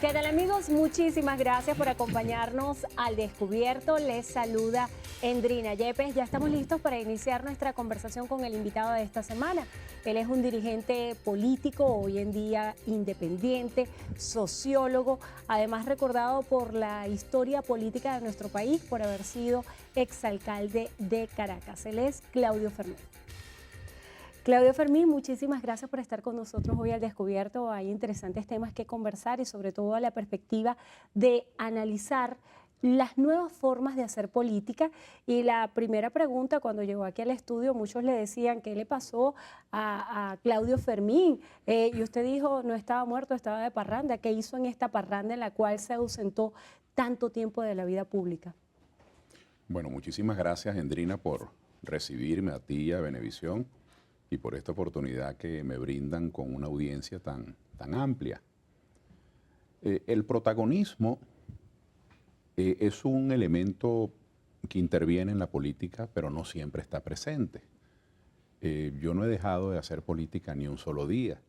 ¿Qué tal, amigos? Muchísimas gracias por acompañarnos al Descubierto. Les saluda Endrina Yepes. Ya estamos listos para iniciar nuestra conversación con el invitado de esta semana. Él es un dirigente político, hoy en día independiente, sociólogo, además recordado por la historia política de nuestro país por haber sido exalcalde de Caracas. Él es Claudio Fermín. Claudio Fermín, muchísimas gracias por estar con nosotros hoy al Descubierto. Hay interesantes temas que conversar y sobre todo la perspectiva de analizar las nuevas formas de hacer política. Y la primera pregunta, cuando llegó aquí al estudio, muchos le decían, ¿qué le pasó a Claudio Fermín? Y usted dijo, no estaba muerto, estaba de parranda. ¿Qué hizo en esta parranda en la cual se ausentó tanto tiempo de la vida pública? Bueno, muchísimas gracias, Endrina, por recibirme a ti y a Venevisión y por esta oportunidad que me brindan con una audiencia tan amplia. El protagonismo es un elemento que interviene en la política, pero no siempre está presente. Yo no he dejado de hacer política ni un solo día,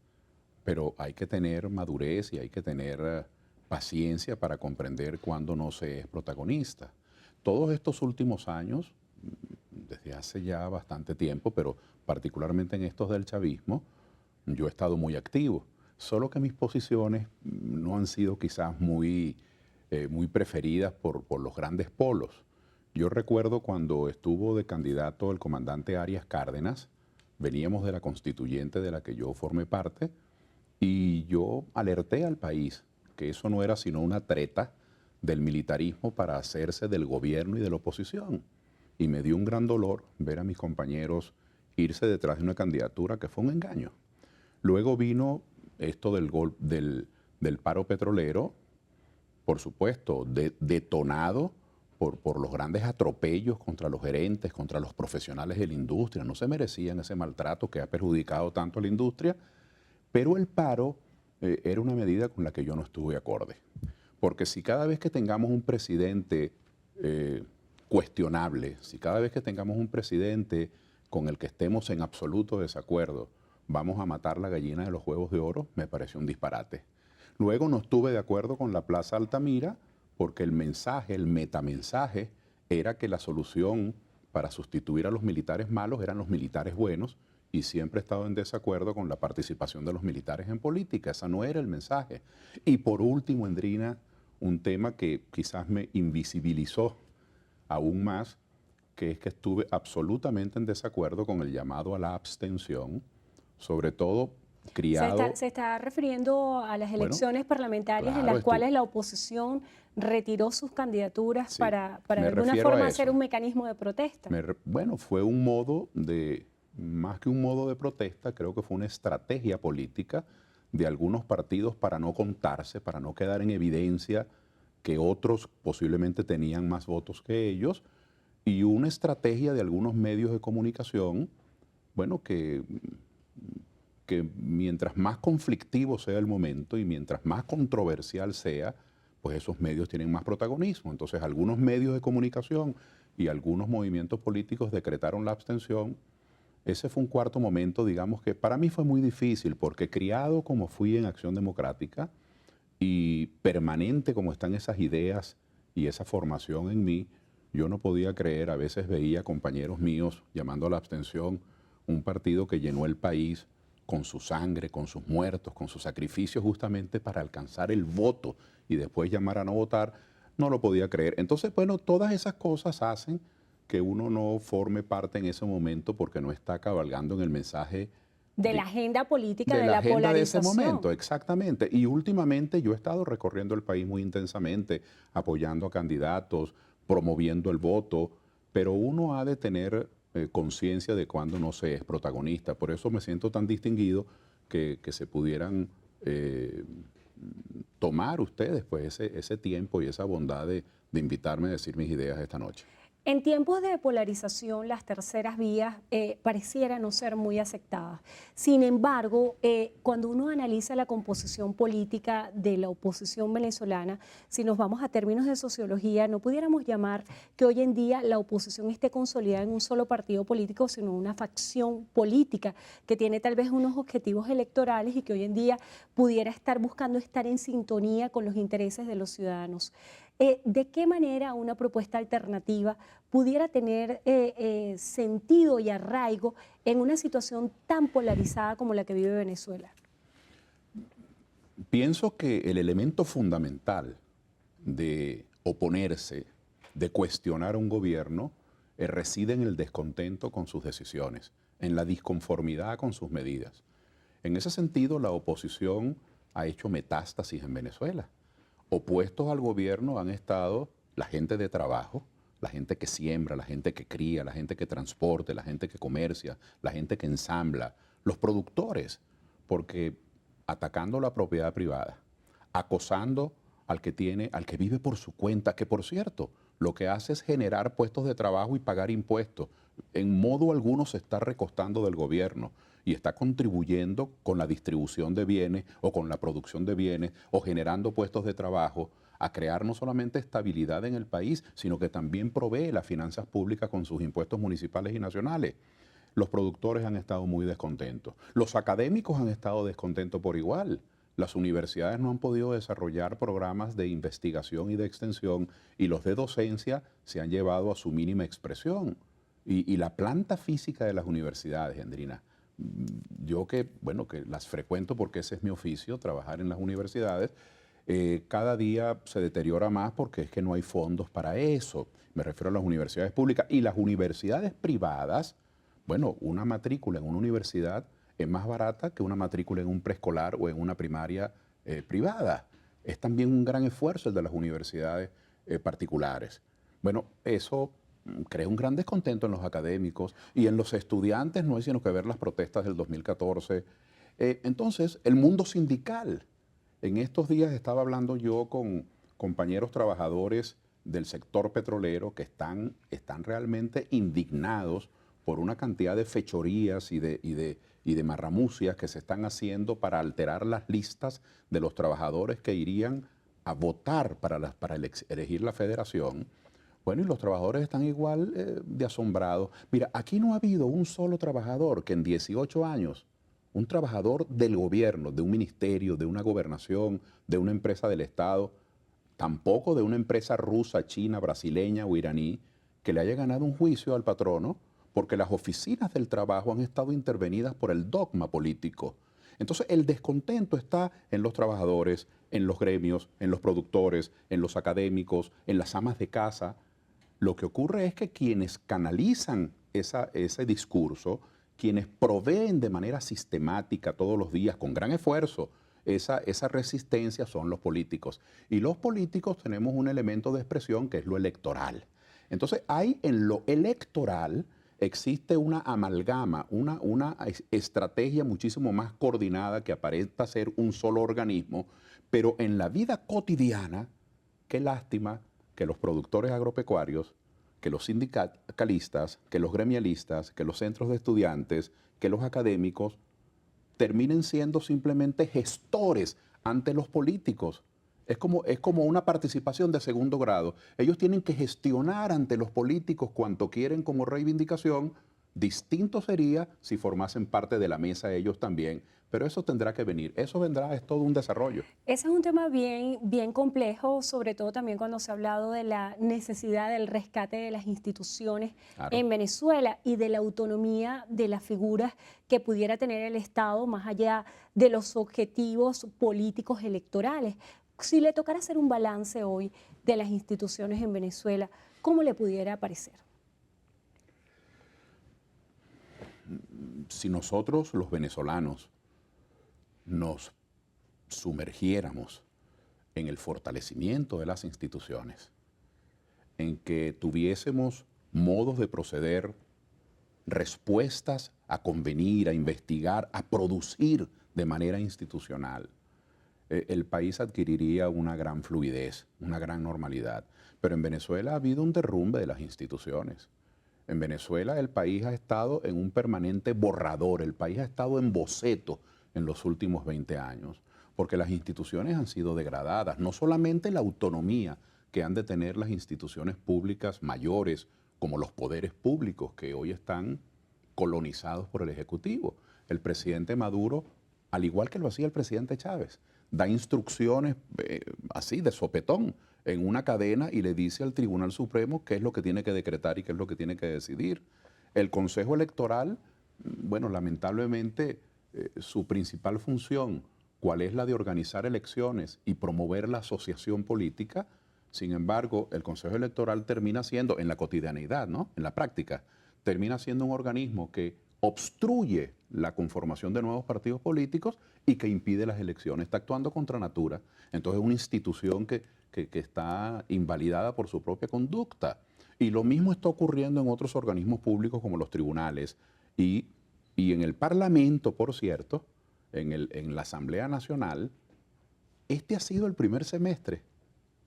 pero hay que tener madurez y hay que tener paciencia para comprender cuándo no se es protagonista. Todos estos últimos años, desde hace ya bastante tiempo, pero particularmente en estos del chavismo, yo he estado muy activo, solo que mis posiciones no han sido quizás muy preferidas por los grandes polos. Yo recuerdo cuando estuvo de candidato el comandante Arias Cárdenas, veníamos de la constituyente de la que yo formé parte, y yo alerté al país que eso no era sino una treta del militarismo para hacerse del gobierno y de la oposición. Y me dio un gran dolor ver a mis compañeros irse detrás de una candidatura que fue un engaño. Luego vino esto del paro petrolero, por supuesto, detonado por los grandes atropellos contra los gerentes, contra los profesionales de la industria. No se merecían ese maltrato que ha perjudicado tanto a la industria, pero el paro era una medida con la que yo no estuve acorde. Porque si cada vez que tengamos un presidente cuestionable, si cada vez que tengamos un presidente con el que estemos en absoluto desacuerdo, vamos a matar la gallina de los huevos de oro, me pareció un disparate. Luego no estuve de acuerdo con la Plaza Altamira porque el mensaje, el metamensaje, era que la solución para sustituir a los militares malos eran los militares buenos, y siempre he estado en desacuerdo con la participación de los militares en política. Ese no era el mensaje. Y por último, Endrina, un tema que quizás me invisibilizó aún más, que es que estuve absolutamente en desacuerdo con el llamado a la abstención, sobre todo criado... Se está refiriendo a las elecciones parlamentarias en claro, las cuales la oposición retiró sus candidaturas sí, para de alguna forma hacer un mecanismo de protesta. Bueno, fue un modo más que un modo de protesta, creo que fue una estrategia política de algunos partidos para no contarse, para no quedar en evidencia que otros posiblemente tenían más votos que ellos, y una estrategia de algunos medios de comunicación, bueno, que mientras más conflictivo sea el momento y mientras más controversial sea, pues esos medios tienen más protagonismo. Entonces, algunos medios de comunicación y algunos movimientos políticos decretaron la abstención. Ese fue un cuarto momento, digamos, que para mí fue muy difícil, porque criado como fui en Acción Democrática y permanente como están esas ideas y esa formación en mí, yo no podía creer, a veces veía compañeros míos llamando a la abstención un partido que llenó el país con su sangre, con sus muertos, con sus sacrificios justamente para alcanzar el voto y después llamar a no votar, no lo podía creer. Entonces, bueno, todas esas cosas hacen que uno no forme parte en ese momento porque no está cabalgando en el mensaje de la agenda política, de la la agenda de ese polarización. momento, exactamente. Y últimamente yo he estado recorriendo el país muy intensamente, apoyando a candidatos, promoviendo el voto, pero uno ha de tener conciencia de cuando no se es protagonista. Por eso me siento tan distinguido que se pudieran tomar ustedes pues ese tiempo y esa bondad de invitarme a decir mis ideas esta noche. En tiempos de polarización, las terceras vías pareciera no ser muy aceptadas. Sin embargo, cuando uno analiza la composición política de la oposición venezolana, si nos vamos a términos de sociología, no pudiéramos llamar que hoy en día la oposición esté consolidada en un solo partido político, sino una facción política que tiene tal vez unos objetivos electorales y que hoy en día pudiera estar buscando estar en sintonía con los intereses de los ciudadanos. ¿De qué manera una propuesta alternativa pudiera tener sentido y arraigo en una situación tan polarizada como la que vive Venezuela? Pienso que el elemento fundamental de oponerse, de cuestionar a un gobierno, reside en el descontento con sus decisiones, en la disconformidad con sus medidas. En ese sentido, la oposición ha hecho metástasis en Venezuela. Opuestos al gobierno han estado la gente de trabajo, la gente que siembra, la gente que cría, la gente que transporta, la gente que comercia, la gente que ensambla, los productores, porque atacando la propiedad privada, acosando al que vive por su cuenta, que por cierto, lo que hace es generar puestos de trabajo y pagar impuestos. En modo alguno se está recostando del gobierno y está contribuyendo con la distribución de bienes o con la producción de bienes o generando puestos de trabajo a crear no solamente estabilidad en el país, sino que también provee las finanzas públicas con sus impuestos municipales y nacionales. Los productores han estado muy descontentos. Los académicos han estado descontentos por igual. Las universidades no han podido desarrollar programas de investigación y de extensión y los de docencia se han llevado a su mínima expresión. Y la planta física de las universidades, Andrina, yo que las frecuento porque ese es mi oficio, trabajar en las universidades, cada día se deteriora más porque es que no hay fondos para eso. Me refiero a las universidades públicas y las universidades privadas. Bueno, una matrícula en una universidad es más barata que una matrícula en un preescolar o en una primaria privada. Es también un gran esfuerzo el de las universidades particulares. Bueno, eso crea un gran descontento en los académicos y en los estudiantes no hay sino que ver las protestas del 2014. Entonces, el mundo sindical. En estos días estaba hablando yo con compañeros trabajadores del sector petrolero que están realmente indignados por una cantidad de fechorías y de marramucias que se están haciendo para alterar las listas de los trabajadores que irían a votar para elegir la federación. Bueno, y los trabajadores están igual de asombrados. Mira, aquí no ha habido un solo trabajador que en 18 años, un trabajador del gobierno, de un ministerio, de una gobernación, de una empresa del Estado, tampoco de una empresa rusa, china, brasileña o iraní, que le haya ganado un juicio al patrono, porque las oficinas del trabajo han estado intervenidas por el dogma político. Entonces, el descontento está en los trabajadores, en los gremios, en los productores, en los académicos, en las amas de casa. Lo que ocurre es que quienes canalizan ese discurso, quienes proveen de manera sistemática todos los días, con gran esfuerzo, esa resistencia son los políticos. Y los políticos tenemos un elemento de expresión que es lo electoral. Entonces, hay en lo electoral existe una amalgama, una estrategia muchísimo más coordinada que aparenta ser un solo organismo, pero en la vida cotidiana, qué lástima que los productores agropecuarios, que los sindicalistas, que los gremialistas, que los centros de estudiantes, que los académicos terminen siendo simplemente gestores ante los políticos. Es como una participación de segundo grado. Ellos tienen que gestionar ante los políticos cuanto quieren como reivindicación. Distinto sería si formasen parte de la mesa ellos también, pero eso tendrá que venir. Eso vendrá, es todo un desarrollo. Ese es un tema bien complejo, sobre todo también cuando se ha hablado de la necesidad del rescate de las instituciones en Venezuela y de la autonomía de las figuras que pudiera tener el Estado más allá de los objetivos políticos electorales. Si le tocara hacer un balance hoy de las instituciones en Venezuela, ¿cómo le pudiera parecer? Si nosotros, los venezolanos, nos sumergiéramos en el fortalecimiento de las instituciones, en que tuviésemos modos de proceder, respuestas a convenir, a investigar, a producir de manera institucional, el país adquiriría una gran fluidez, una gran normalidad. Pero en Venezuela ha habido un derrumbe de las instituciones. En Venezuela el país ha estado en un permanente borrador, el país ha estado en boceto en los últimos 20 años, porque las instituciones han sido degradadas, no solamente la autonomía que han de tener las instituciones públicas mayores, como los poderes públicos que hoy están colonizados por el Ejecutivo. El presidente Maduro, al igual que lo hacía el presidente Chávez, da instrucciones así de sopetón en una cadena y le dice al Tribunal Supremo qué es lo que tiene que decretar y qué es lo que tiene que decidir. El Consejo Electoral, bueno, lamentablemente su principal función, cuál es la de organizar elecciones y promover la asociación política. Sin embargo, el Consejo Electoral termina siendo, en la cotidianeidad, ¿no?, en la práctica, termina siendo un organismo que obstruye la conformación de nuevos partidos políticos y que impide las elecciones. Está actuando contra natura. Entonces es una institución que está invalidada por su propia conducta. Y lo mismo está ocurriendo en otros organismos públicos como los tribunales y en el Parlamento, por cierto, en la Asamblea Nacional. Este ha sido el primer semestre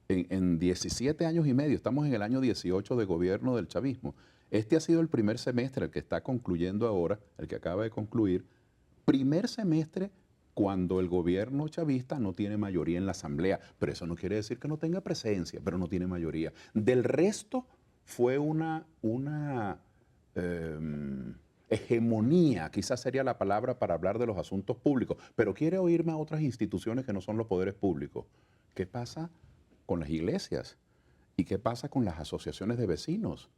en 17 años y medio. Estamos en el año 18 de gobierno del chavismo. Este ha sido el primer semestre, el que está concluyendo ahora, el que acaba de concluir, primer semestre cuando el gobierno chavista no tiene mayoría en la Asamblea. Pero eso no quiere decir que no tenga presencia, pero no tiene mayoría. Del resto fue una hegemonía, quizás sería la palabra para hablar de los asuntos públicos, pero quiere oírme a otras instituciones que no son los poderes públicos. ¿Qué pasa con las iglesias? ¿Y qué pasa con las asociaciones de vecinos?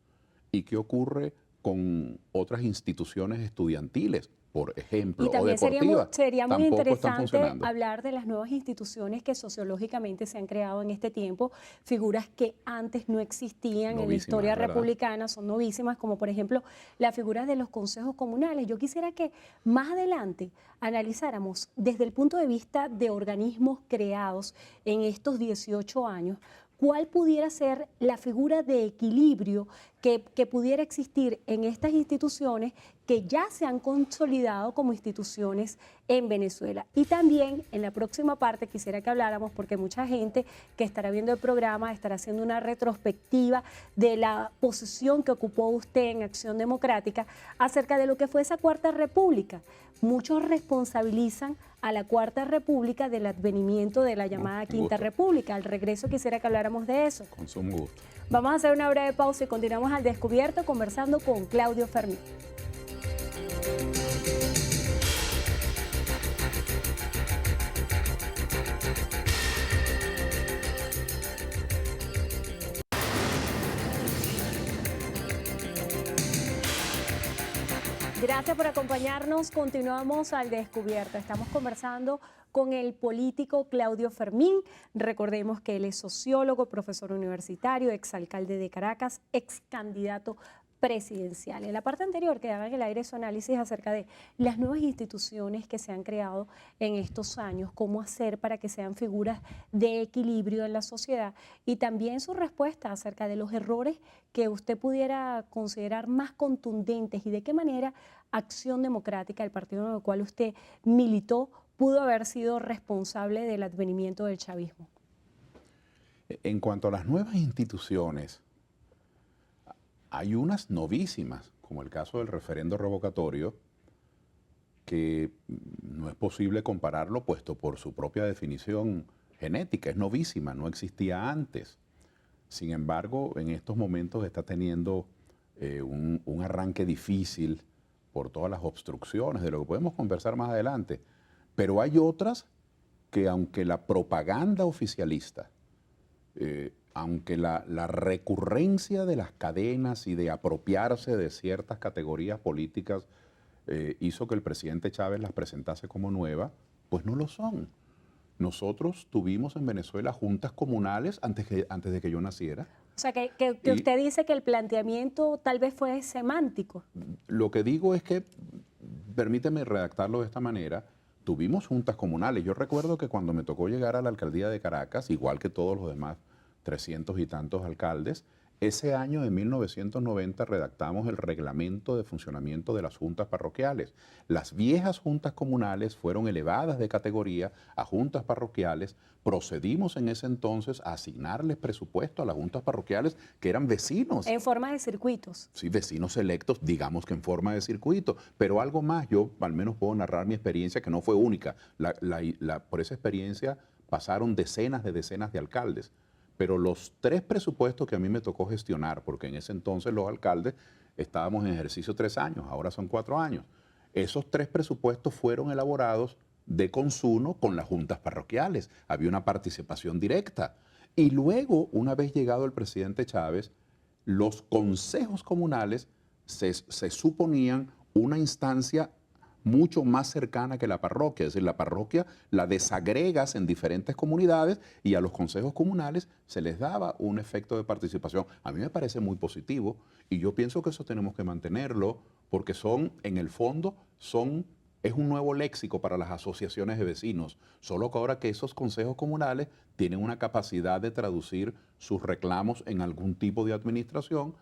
¿Y qué ocurre con otras instituciones estudiantiles, por ejemplo, y también o deportivas? sería muy Tampoco están interesante funcionando. hablar de las nuevas instituciones que sociológicamente se han creado en este tiempo, figuras que antes no existían en la historia ¿Verdad? republicana, son novísimas, como por ejemplo la figura de los consejos comunales. Yo quisiera que más adelante analizáramos desde el punto de vista de organismos creados en estos 18 años, cuál pudiera ser la figura de equilibrio que pudiera existir en estas instituciones que ya se han consolidado como instituciones en Venezuela. Y también en la próxima parte quisiera que habláramos, porque mucha gente que estará viendo el programa estará haciendo una retrospectiva de la posición que ocupó usted en Acción Democrática acerca de lo que fue esa Cuarta República. Muchos responsabilizan a la Cuarta República del advenimiento de la llamada Quinta República. Al regreso quisiera que habláramos de eso. Con sumo gusto. Vamos a hacer una breve pausa y continuamos al descubierto conversando con Claudio Fermín. Gracias por acompañarnos. Continuamos al descubierto. Estamos conversando con el político Claudio Fermín. Recordemos que él es sociólogo, profesor universitario, exalcalde de Caracas, ex candidato presidencial. En la parte anterior quedaba en el aire su análisis acerca de las nuevas instituciones que se han creado en estos años, cómo hacer para que sean figuras de equilibrio en la sociedad, y también su respuesta acerca de los errores que usted pudiera considerar más contundentes y de qué manera Acción Democrática, el partido en el cual usted militó, pudo haber sido responsable del advenimiento del chavismo. En cuanto a las nuevas instituciones, hay unas novísimas, como el caso del referendo revocatorio, que no es posible compararlo, puesto por su propia definición genética, es novísima, no existía antes. Sin embargo, en estos momentos está teniendo un arranque difícil por todas las obstrucciones, de lo que podemos conversar más adelante. Pero hay otras que, aunque la propaganda oficialista, aunque la recurrencia de las cadenas y de apropiarse de ciertas categorías políticas hizo que el presidente Chávez las presentase como nuevas, pues no lo son. Nosotros tuvimos en Venezuela juntas comunales antes de que yo naciera. O sea, que usted dice que el planteamiento tal vez fue semántico. Lo que digo es que, permíteme redactarlo de esta manera, tuvimos juntas comunales. Yo recuerdo que cuando me tocó llegar a la alcaldía de Caracas, igual que todos los demás 300 y tantos alcaldes, Ese año de 1990 redactamos el reglamento de funcionamiento de las juntas parroquiales. Las viejas juntas comunales fueron elevadas de categoría a juntas parroquiales. Procedimos en ese entonces a asignarles presupuesto a las juntas parroquiales que eran vecinos. En forma de circuitos. Sí, vecinos electos, digamos que en forma de circuito. Pero algo más, yo al menos puedo narrar mi experiencia, que no fue única. Por esa experiencia pasaron decenas de alcaldes. Pero los 3 presupuestos que a mí me tocó gestionar, porque en ese entonces los alcaldes estábamos en ejercicio 3 años, ahora son 4 años. Esos 3 presupuestos fueron elaborados de consuno con las juntas parroquiales. Había una participación directa. Y luego, una vez llegado el presidente Chávez, los consejos comunales se suponían una instancia mucho más cercana que la parroquia. Es decir, la parroquia la desagregas en diferentes comunidades y a los consejos comunales se les daba un efecto de participación. A mí me parece muy positivo y yo pienso que eso tenemos que mantenerlo porque en el fondo, es un nuevo léxico para las asociaciones de vecinos, solo que ahora que esos consejos comunales tienen una capacidad de traducir sus reclamos en algún tipo de administración,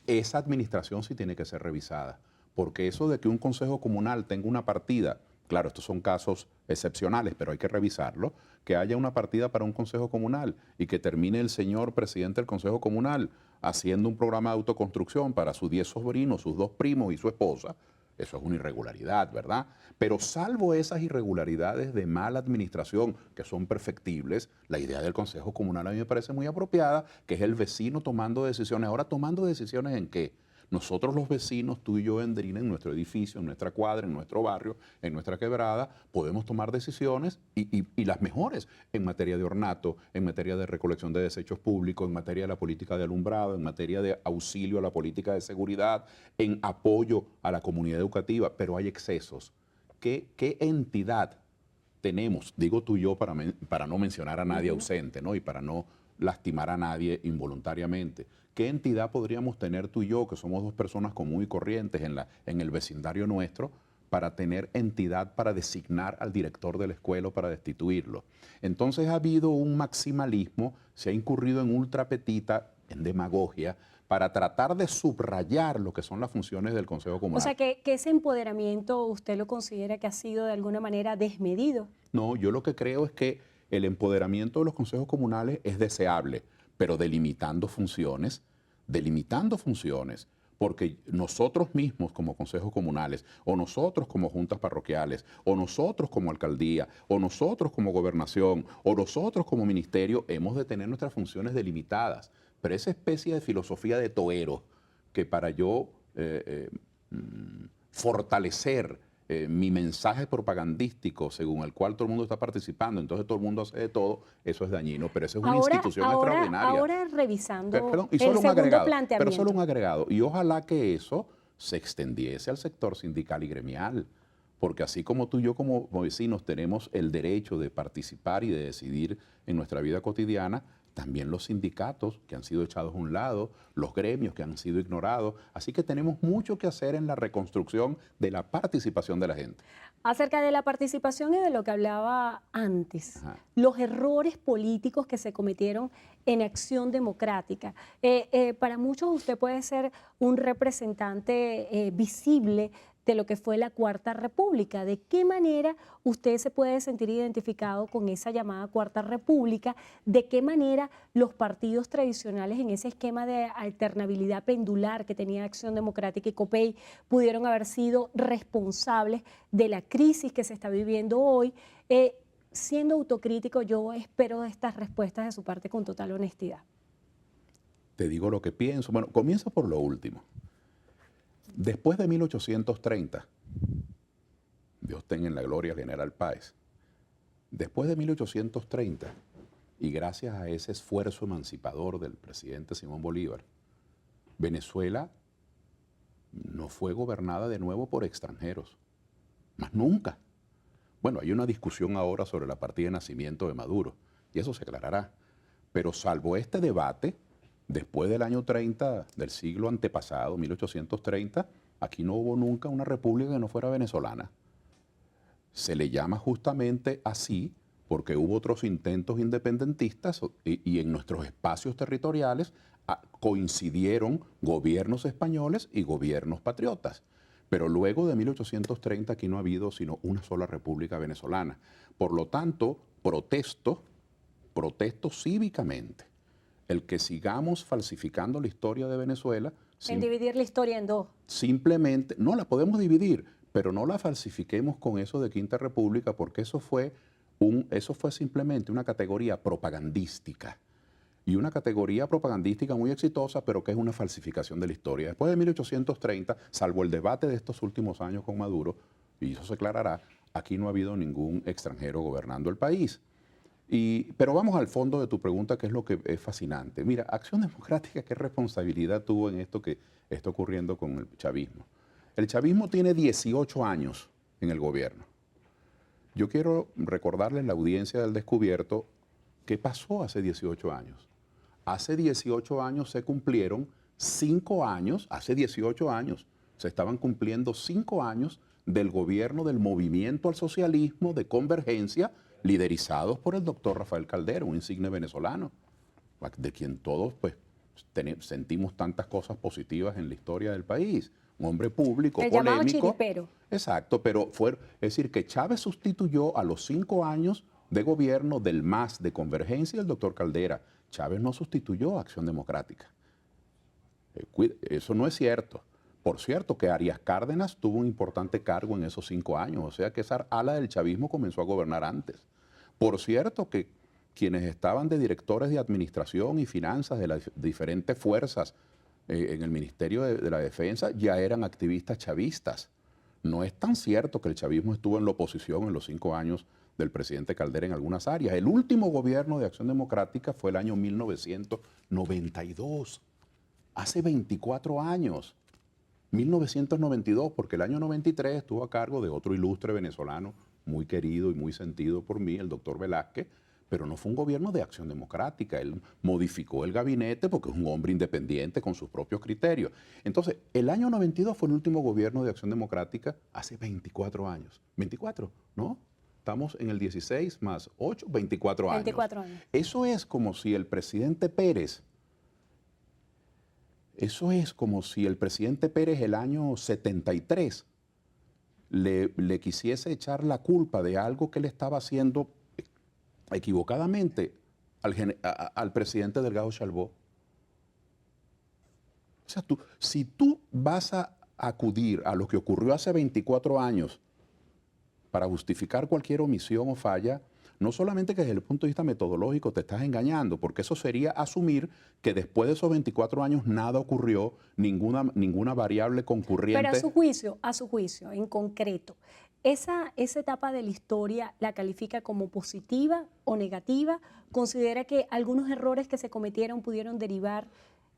esa administración sí tiene que ser revisada. Porque eso de que un consejo comunal tenga una partida, claro, estos son casos excepcionales, pero hay que revisarlo, que haya una partida para un consejo comunal y que termine el señor presidente del consejo comunal haciendo un programa de autoconstrucción para sus 10 sobrinos, sus 2 primos y su esposa, eso es una irregularidad, ¿verdad? Pero salvo esas irregularidades de mala administración que son perfectibles, la idea del consejo comunal a mí me parece muy apropiada, que es el vecino tomando decisiones. Ahora, ¿tomando decisiones en qué? Nosotros los vecinos, tú y yo, Endrina, en nuestro edificio, en nuestra cuadra, en nuestro barrio, en nuestra quebrada, podemos tomar decisiones y las mejores en materia de ornato, en materia de recolección de desechos públicos, en materia de la política de alumbrado, en materia de auxilio a la política de seguridad, en apoyo a la comunidad educativa, pero hay excesos. ¿Qué entidad tenemos, digo tú y yo para no mencionar a nadie ausente, ¿no? Y para no lastimar a nadie involuntariamente? ¿Qué entidad podríamos tener tú y yo, que somos 2 personas comunes y corrientes en el vecindario nuestro, para tener entidad para designar al director de la escuela o para destituirlo? Entonces ha habido un maximalismo, se ha incurrido en ultrapetita, en demagogia, para tratar de subrayar lo que son las funciones del Consejo Comunal. O sea, que ese empoderamiento usted lo considera que ha sido de alguna manera desmedido. No, yo lo que creo es que el empoderamiento de los consejos comunales es deseable, pero delimitando funciones, porque nosotros mismos como consejos comunales, o nosotros como juntas parroquiales, o nosotros como alcaldía, o nosotros como gobernación, o nosotros como ministerio, hemos de tener nuestras funciones delimitadas. Pero esa especie de filosofía de toero, que para yo fortalecer mi mensaje propagandístico según el cual todo el mundo está participando, entonces todo el mundo hace de todo, eso es dañino, pero esa es una institución extraordinaria. Ahora revisando Perdón, y el solo segundo planteamiento. Pero planteamiento. solo un agregado, y ojalá que eso se extendiese al sector sindical y gremial, porque así como tú y yo como vecinos tenemos el derecho de participar y de decidir en nuestra vida cotidiana, también los sindicatos que han sido echados a un lado, los gremios que han sido ignorados. Así que tenemos mucho que hacer en la reconstrucción de la participación de la gente. Acerca de la participación y de lo que hablaba antes, Ajá. los errores políticos que se cometieron en Acción Democrática. Para muchos usted puede ser un representante visible de lo que fue la Cuarta República. ¿De qué manera usted se puede sentir identificado con esa llamada Cuarta República? ¿De qué manera los partidos tradicionales en ese esquema de alternabilidad pendular que tenía Acción Democrática y COPEI pudieron haber sido responsables de la crisis que se está viviendo hoy? Siendo autocrítico, yo espero estas respuestas de su parte con total honestidad. Te digo lo que pienso. Bueno, comienzo por lo último. Después de 1830, Dios tenga en la gloria al general Páez, después de 1830, y gracias a ese esfuerzo emancipador del presidente Simón Bolívar, Venezuela no fue gobernada de nuevo por extranjeros, más nunca. Bueno, hay una discusión ahora sobre la partida de nacimiento de Maduro, y eso se aclarará. Pero salvo este debate, después del año 30 del siglo antepasado, 1830, aquí no hubo nunca una república que no fuera venezolana. Se le llama justamente así porque hubo otros intentos independentistas y en nuestros espacios territoriales coincidieron gobiernos españoles y gobiernos patriotas. Pero luego de 1830 aquí no ha habido sino una sola república venezolana. Por lo tanto, protesto cívicamente el que sigamos falsificando la historia de Venezuela. En dividir la historia en dos. Simplemente, no la podemos dividir, pero no la falsifiquemos con eso de Quinta República, porque eso fue simplemente una categoría propagandística. Y una categoría propagandística muy exitosa, pero que es una falsificación de la historia. Después de 1830, salvo el debate de estos últimos años con Maduro, y eso se aclarará, aquí no ha habido ningún extranjero gobernando el país. Pero vamos al fondo de tu pregunta, que es lo que es fascinante. Mira, Acción Democrática, ¿qué responsabilidad tuvo en esto que está ocurriendo con el chavismo? El chavismo tiene 18 años en el gobierno. Yo quiero recordarle a la audiencia del Descubierto qué pasó hace 18 años. Hace 18 años se cumplieron 5 años, hace 18 años se estaban cumpliendo 5 años del gobierno del movimiento al socialismo de convergencia, liderizados por el doctor Rafael Caldera, un insigne venezolano, de quien todos pues, sentimos tantas cosas positivas en la historia del país. Un hombre público, el polémico. Llamado chiripero. Exacto, pero es decir, que Chávez sustituyó a los 5 años de gobierno del MAS, de Convergencia, del doctor Caldera. Chávez no sustituyó a Acción Democrática. Eso no es cierto. Por cierto, que Arias Cárdenas tuvo un importante cargo en esos 5 años, o sea que esa ala del chavismo comenzó a gobernar antes. Por cierto, que quienes estaban de directores de administración y finanzas de las diferentes fuerzas en el Ministerio de la Defensa ya eran activistas chavistas. No es tan cierto que el chavismo estuvo en la oposición en los 5 años del presidente Caldera en algunas áreas. El último gobierno de Acción Democrática fue el año 1992, hace 24 años. 1992, porque el año 93 estuvo a cargo de otro ilustre venezolano, muy querido y muy sentido por mí, el doctor Velázquez, pero no fue un gobierno de Acción Democrática. Él modificó el gabinete porque es un hombre independiente con sus propios criterios. Entonces, el año 92 fue el último gobierno de Acción Democrática hace 24 años. 24, ¿no? Estamos en el 16 más 8, 24 años. 24 años. Eso es como si el presidente Pérez el año 73 le quisiese echar la culpa de algo que le estaba haciendo equivocadamente al presidente Delgado Chalbaud. O sea, si tú vas a acudir a lo que ocurrió hace 24 años para justificar cualquier omisión o falla, no solamente que desde el punto de vista metodológico te estás engañando, porque eso sería asumir que después de esos 24 años nada ocurrió, ninguna variable concurriente. Pero a su juicio, en concreto, ¿esa etapa de la historia la califica como positiva o negativa? ¿Considera que algunos errores que se cometieron pudieron derivar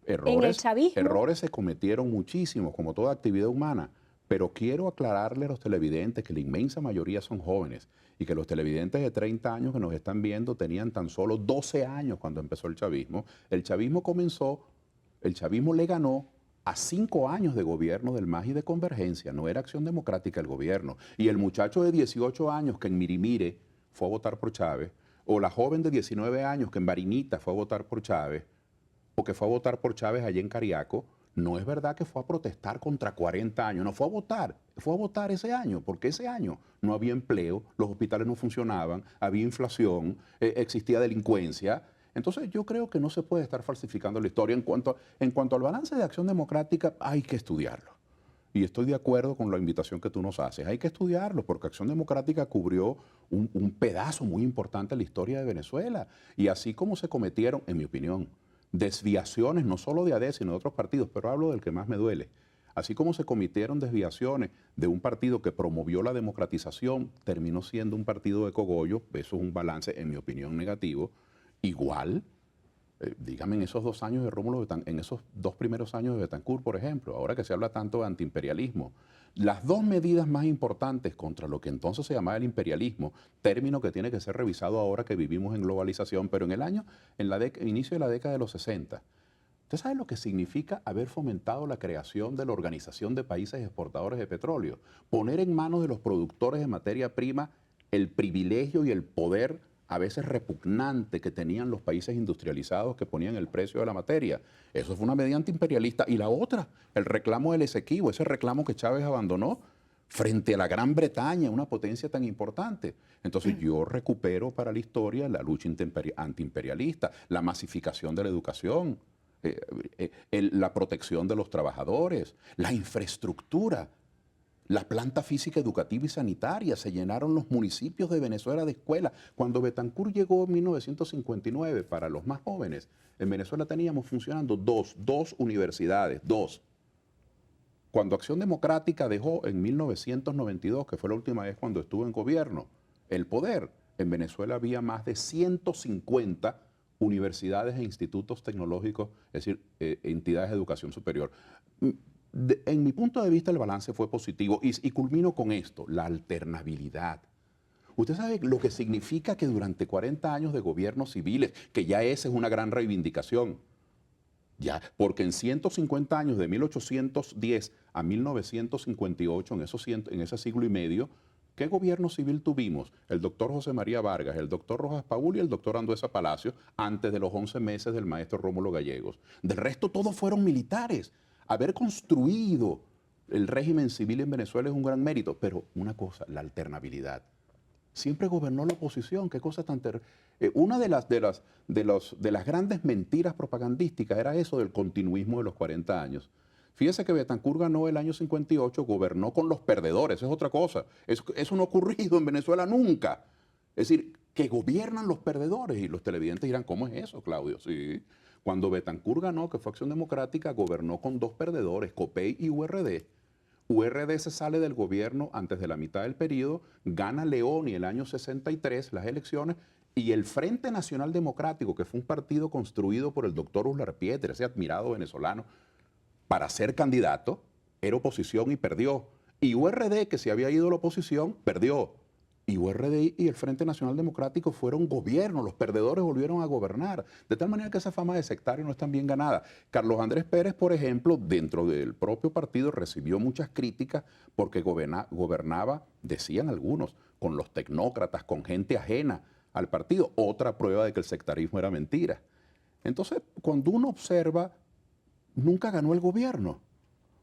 en el chavismo? Errores se cometieron muchísimos, como toda actividad humana. Pero quiero aclararle a los televidentes que la inmensa mayoría son jóvenes y que los televidentes de 30 años que nos están viendo tenían tan solo 12 años cuando empezó el chavismo. El chavismo le ganó a 5 años de gobierno del MAS y de Convergencia. No era Acción Democrática el gobierno. Y el muchacho de 18 años que en Mirimire fue a votar por Chávez, o la joven de 19 años que en Barinita fue a votar por Chávez, o que fue a votar por Chávez allá en Cariaco, no es verdad que fue a protestar contra 40 años, no fue a votar ese año, porque ese año no había empleo, los hospitales no funcionaban, había inflación, existía delincuencia. Entonces yo creo que no se puede estar falsificando la historia. En cuanto al balance de Acción Democrática, hay que estudiarlo. Y estoy de acuerdo con la invitación que tú nos haces. Hay que estudiarlo porque Acción Democrática cubrió un pedazo muy importante de la historia de Venezuela. Y así como se cometieron, en mi opinión, desviaciones, no solo de AD, sino de otros partidos, pero hablo del que más me duele. Así como se cometieron desviaciones de un partido que promovió la democratización, terminó siendo un partido de cogollo, eso es un balance, en mi opinión, negativo. Igual, dígame, en esos 2 años de Rómulo Betancourt, en esos 2 primeros años de Betancourt, por ejemplo, ahora que se habla tanto de antiimperialismo, las 2 medidas más importantes contra lo que entonces se llamaba el imperialismo, término que tiene que ser revisado ahora que vivimos en globalización, pero en el inicio de la década de los 60, ¿usted sabe lo que significa haber fomentado la creación de la Organización de Países Exportadores de Petróleo? Poner en manos de los productores de materia prima el privilegio y el poder a veces repugnante que tenían los países industrializados que ponían el precio de la materia. Eso fue una medida antiimperialista. Y la otra, el reclamo del Esequibo, ese reclamo que Chávez abandonó frente a la Gran Bretaña, una potencia tan importante. Entonces yo recupero para la historia la lucha antiimperialista, la masificación de la educación, la protección de los trabajadores, la infraestructura, la planta física educativa y sanitaria. Se llenaron los municipios de Venezuela de escuelas. Cuando Betancur llegó en 1959, para los más jóvenes, en Venezuela teníamos funcionando dos universidades, dos. Cuando Acción Democrática dejó en 1992, que fue la última vez cuando estuvo en gobierno, el poder, en Venezuela había más de 150 universidades e institutos tecnológicos, es decir, entidades de educación superior. En mi punto de vista, el balance fue positivo y culmino con esto, la alternabilidad. Usted sabe lo que significa que durante 40 años de gobiernos civiles, que ya esa es una gran reivindicación, ya, porque en 150 años, de 1810 a 1958, en ese siglo y medio, ¿qué gobierno civil tuvimos? El doctor José María Vargas, el doctor Rojas Paul y el doctor Andueza Palacio, antes de los 11 meses del maestro Rómulo Gallegos. Del resto, todos fueron militares. Haber construido el régimen civil en Venezuela es un gran mérito, pero una cosa, la alternabilidad. Siempre gobernó la oposición, qué cosa tan terrible. Una de las grandes mentiras propagandísticas era eso del continuismo de los 40 años. Fíjese que Betancur ganó el año 58, gobernó con los perdedores, es otra cosa. Eso no ha ocurrido en Venezuela nunca. Es decir, que gobiernan los perdedores y los televidentes dirán, ¿cómo es eso, Claudio? Sí. Cuando Betancur ganó, que fue Acción Democrática, gobernó con dos perdedores, COPEI y URD. URD se sale del gobierno antes de la mitad del periodo, gana León y el año 63 las elecciones, y el Frente Nacional Democrático, que fue un partido construido por el doctor Uslar Pieter, ese admirado venezolano, para ser candidato, era oposición y perdió. Y URD, que se había ido a la oposición, perdió. Y URD y el Frente Nacional Democrático fueron gobierno, los perdedores volvieron a gobernar. De tal manera que esa fama de sectario no es tan bien ganada. Carlos Andrés Pérez, por ejemplo, dentro del propio partido recibió muchas críticas porque gobernaba, decían algunos, con los tecnócratas, con gente ajena al partido. Otra prueba de que el sectarismo era mentira. Entonces, cuando uno observa, nunca ganó el gobierno.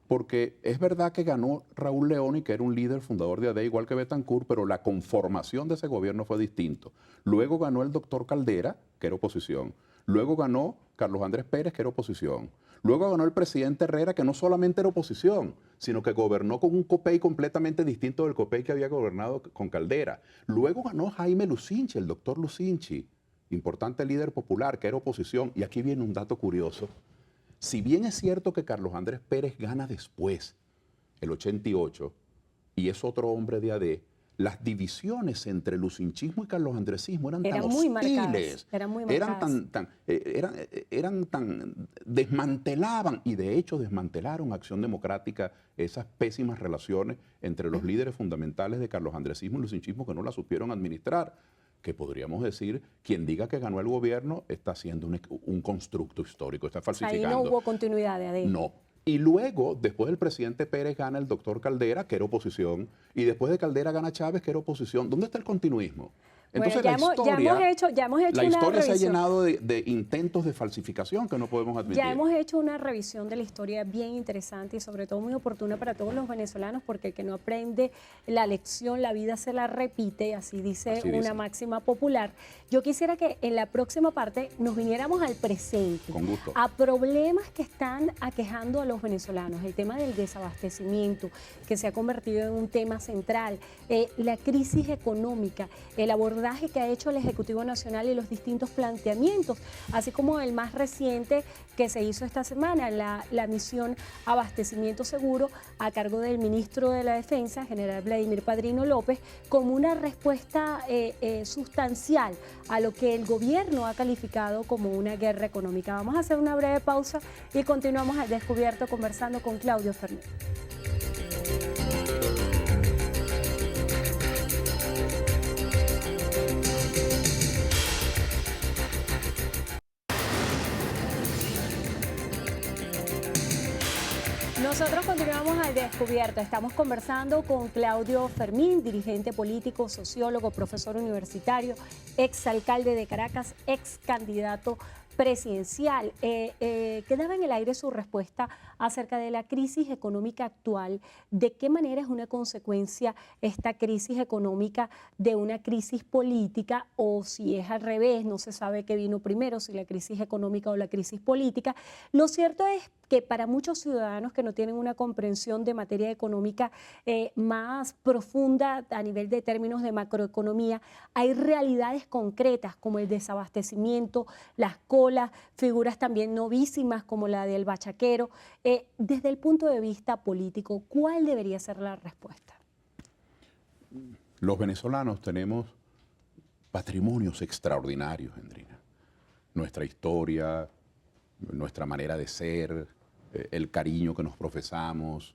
Porque es verdad que ganó Raúl Leoni, que era un líder fundador de ADE, igual que Betancur, pero la conformación de ese gobierno fue distinto. Luego ganó el doctor Caldera, que era oposición. Luego ganó Carlos Andrés Pérez, que era oposición. Luego ganó el presidente Herrera, que no solamente era oposición, sino que gobernó con un COPEI completamente distinto del COPEI que había gobernado con Caldera. Luego ganó Jaime Lucinchi, el doctor Lucinchi, importante líder popular, que era oposición. Y aquí viene un dato curioso. Si bien es cierto que Carlos Andrés Pérez gana después, el 88, y es otro hombre de AD, las divisiones entre lucinchismo y carlosandresismo eran tan hostiles, eran tan desmantelaban, y de hecho desmantelaron Acción Democrática esas pésimas relaciones entre los líderes fundamentales de carlosandresismo y lucinchismo que no la supieron administrar. Que podríamos decir, quien diga que ganó el gobierno está haciendo un constructo histórico, está falsificando. Ahí no hubo continuidad de ADE. No. Y luego, después del presidente Pérez, gana el doctor Caldera, que era oposición, y después de Caldera gana Chávez, que era oposición. ¿Dónde está el continuismo? Entonces, bueno, la historia se ha llenado de intentos de falsificación que no podemos admitir. Ya hemos hecho una revisión de la historia bien interesante y sobre todo muy oportuna para todos los venezolanos, porque el que no aprende la lección, la vida se la repite, así dice una máxima popular. Yo quisiera que en la próxima parte nos viniéramos al presente, con gusto, a problemas que están aquejando a los venezolanos, el tema del desabastecimiento, que se ha convertido en un tema central, la crisis económica, el abordaje que ha hecho el Ejecutivo Nacional y los distintos planteamientos, así como el más reciente que se hizo esta semana, la misión Abastecimiento Seguro a cargo del ministro de la Defensa, general Vladimir Padrino López, como una respuesta sustancial a lo que el gobierno ha calificado como una guerra económica. Vamos a hacer una breve pausa y continuamos al descubierto conversando con Claudio Fernández. Nosotros continuamos al descubierto. Estamos conversando con Claudio Fermín, dirigente político, sociólogo, profesor universitario, exalcalde de Caracas, ex candidato presidencial. Quedaba en el aire su respuesta acerca de la crisis económica actual. ¿De qué manera es una consecuencia esta crisis económica de una crisis política, o si es al revés, no se sabe qué vino primero, si la crisis económica o la crisis política? Lo cierto es que para muchos ciudadanos que no tienen una comprensión de materia económica más profunda a nivel de términos de macroeconomía, hay realidades concretas como el desabastecimiento, las colas, figuras también novísimas como la del bachaquero. Desde el punto de vista político, ¿cuál debería ser la respuesta? Los venezolanos tenemos patrimonios extraordinarios, Andrina. Nuestra historia, nuestra manera de ser, el cariño que nos profesamos.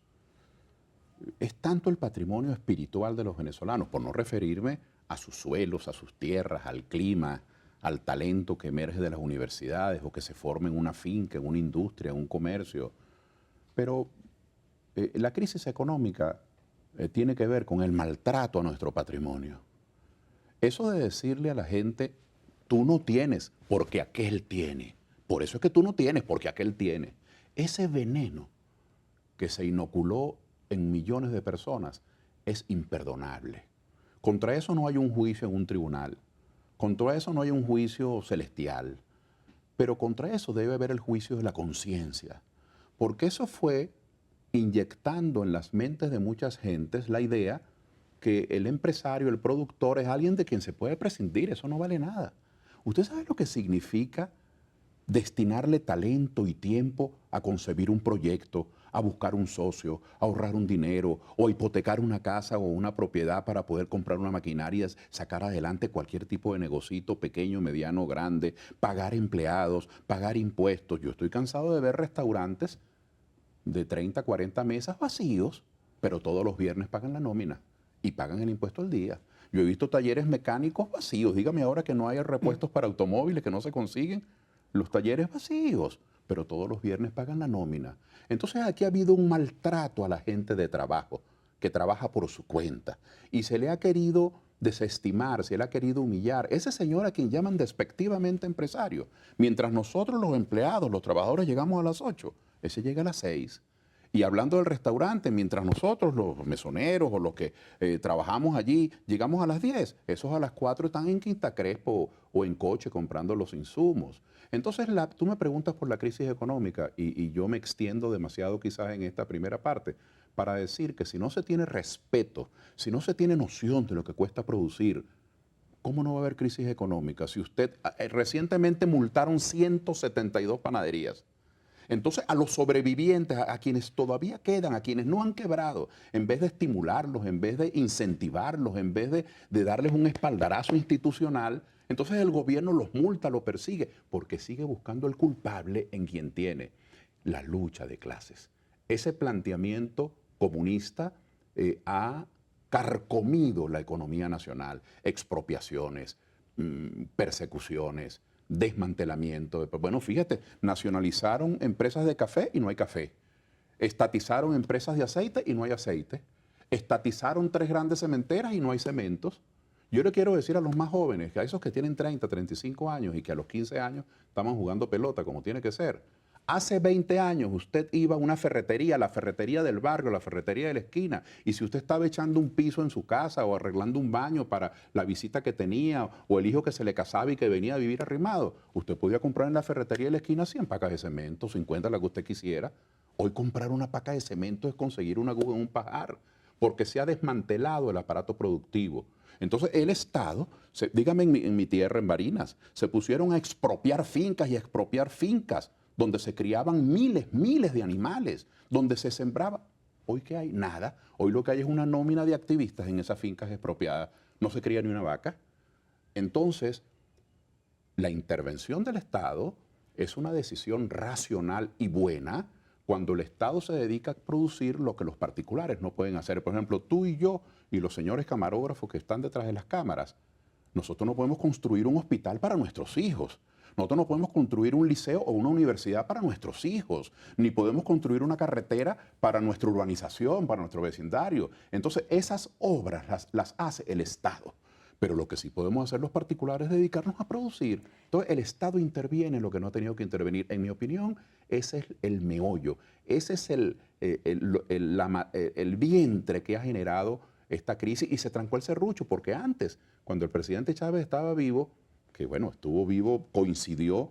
Es tanto el patrimonio espiritual de los venezolanos, por no referirme a sus suelos, a sus tierras, al clima, al talento que emerge de las universidades o que se forma en una finca, en una industria, en un comercio. Pero la crisis económica tiene que ver con el maltrato a nuestro patrimonio. Eso de decirle a la gente, tú no tienes porque aquel tiene. Por eso es que tú no tienes porque aquel tiene. Ese veneno que se inoculó en millones de personas es imperdonable. Contra eso no hay un juicio en un tribunal. Contra eso no hay un juicio celestial. Pero contra eso debe haber el juicio de la conciencia. Porque eso fue inyectando en las mentes de muchas gentes la idea que el empresario, el productor, es alguien de quien se puede prescindir. Eso no vale nada. ¿Usted sabe lo que significa destinarle talento y tiempo a concebir un proyecto, a buscar un socio, a ahorrar un dinero o a hipotecar una casa o una propiedad para poder comprar una maquinaria, sacar adelante cualquier tipo de negocito, pequeño, mediano, grande, pagar empleados, pagar impuestos? Yo estoy cansado de ver restaurantes de 30, 40 mesas vacíos, pero todos los viernes pagan la nómina y pagan el impuesto al día. Yo he visto talleres mecánicos vacíos. Dígame ahora que no hay repuestos para automóviles, que no se consiguen. Los talleres vacíos, pero todos los viernes pagan la nómina. Entonces aquí ha habido un maltrato a la gente de trabajo, que trabaja por su cuenta, y se le ha querido desestimar, se le ha querido humillar. Ese señor a quien llaman despectivamente empresario, mientras nosotros los empleados, los trabajadores llegamos a las 8, ese llega a las 6. Y hablando del restaurante, mientras nosotros, los mesoneros o los que trabajamos allí, llegamos a las 10, esos a las 4 están en Quinta Crespo o en coche comprando los insumos. Entonces, tú me preguntas por la crisis económica y yo me extiendo demasiado quizás en esta primera parte para decir que si no se tiene respeto, si no se tiene noción de lo que cuesta producir, ¿cómo no va a haber crisis económica? Si usted, recientemente multaron 172 panaderías. Entonces, a los sobrevivientes, a quienes todavía quedan, a quienes no han quebrado, en vez de estimularlos, en vez de incentivarlos, en vez de darles un espaldarazo institucional, entonces el gobierno los multa, los persigue, porque sigue buscando el culpable en quien tiene. La lucha de clases. Ese planteamiento comunista ha carcomido la economía nacional. Expropiaciones, persecuciones, desmantelamiento. Bueno, fíjate, nacionalizaron empresas de café y no hay café. Estatizaron empresas de aceite y no hay aceite. Estatizaron 3 grandes cementeras y no hay cementos. Yo le quiero decir a los más jóvenes, que a esos que tienen 30, 35 años y que a los 15 años estaban jugando pelota como tiene que ser. Hace 20 años usted iba a una ferretería, la ferretería del barrio, la ferretería de la esquina, y si usted estaba echando un piso en su casa o arreglando un baño para la visita que tenía o el hijo que se le casaba y que venía a vivir arrimado, usted podía comprar en la ferretería de la esquina 100 pacas de cemento, 50, la que usted quisiera. Hoy comprar una paca de cemento es conseguir una aguja en un pajar, porque se ha desmantelado el aparato productivo. Entonces el Estado, dígame en mi tierra, en Barinas, se pusieron a expropiar fincas y a expropiar fincas donde se criaban miles de animales, donde se sembraba. ¿Hoy qué hay? Nada. Hoy lo que hay es una nómina de activistas en esas fincas expropiadas. No se cría ni una vaca. Entonces, la intervención del Estado es una decisión racional y buena cuando el Estado se dedica a producir lo que los particulares no pueden hacer. Por ejemplo, tú y yo y los señores camarógrafos que están detrás de las cámaras, nosotros no podemos construir un hospital para nuestros hijos. Nosotros no podemos construir un liceo o una universidad para nuestros hijos, ni podemos construir una carretera para nuestra urbanización, para nuestro vecindario. Entonces, esas obras las hace el Estado. Pero lo que sí podemos hacer los particulares es dedicarnos a producir. Entonces, el Estado interviene en lo que no ha tenido que intervenir. En mi opinión, ese es el meollo, ese es el vientre que ha generado esta crisis y se trancó el serrucho, porque antes, cuando el presidente Chávez estaba vivo, que bueno, estuvo vivo, coincidió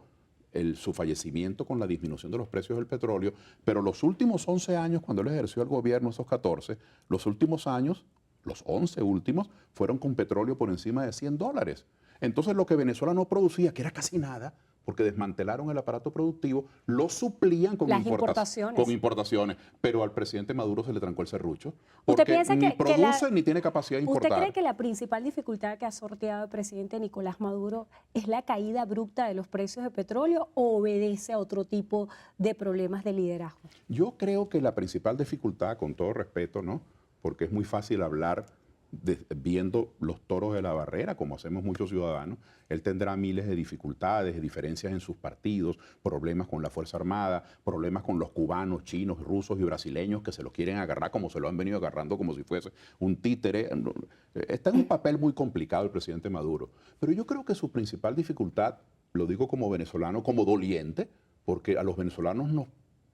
su fallecimiento con la disminución de los precios del petróleo, pero los últimos 11 años, cuando él ejerció el gobierno, esos 14, los últimos años, los 11 últimos, fueron con petróleo por encima de $100. Entonces lo que Venezuela no producía, que era casi nada, porque desmantelaron el aparato productivo, lo suplían con importaciones. Pero al presidente Maduro se le trancó el serrucho, porque ni produce ni tiene capacidad de importar. ¿Usted cree que la principal dificultad que ha sorteado el presidente Nicolás Maduro es la caída abrupta de los precios de petróleo o obedece a otro tipo de problemas de liderazgo? Yo creo que la principal dificultad, con todo respeto, ¿no?, porque es muy fácil hablar viendo los toros de la barrera, como hacemos muchos ciudadanos. Él tendrá miles de dificultades, diferencias en sus partidos, problemas con la Fuerza Armada, problemas con los cubanos, chinos, rusos y brasileños que se lo quieren agarrar como se lo han venido agarrando como si fuese un títere. Está en un papel muy complicado el presidente Maduro. Pero yo creo que su principal dificultad, lo digo como venezolano, como doliente, porque a los venezolanos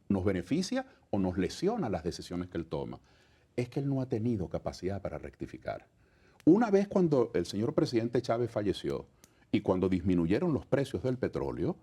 nos beneficia o nos lesiona las decisiones que él toma, es que él no ha tenido capacidad para rectificar. Una vez cuando el señor presidente Chávez falleció y cuando disminuyeron los precios del petróleo,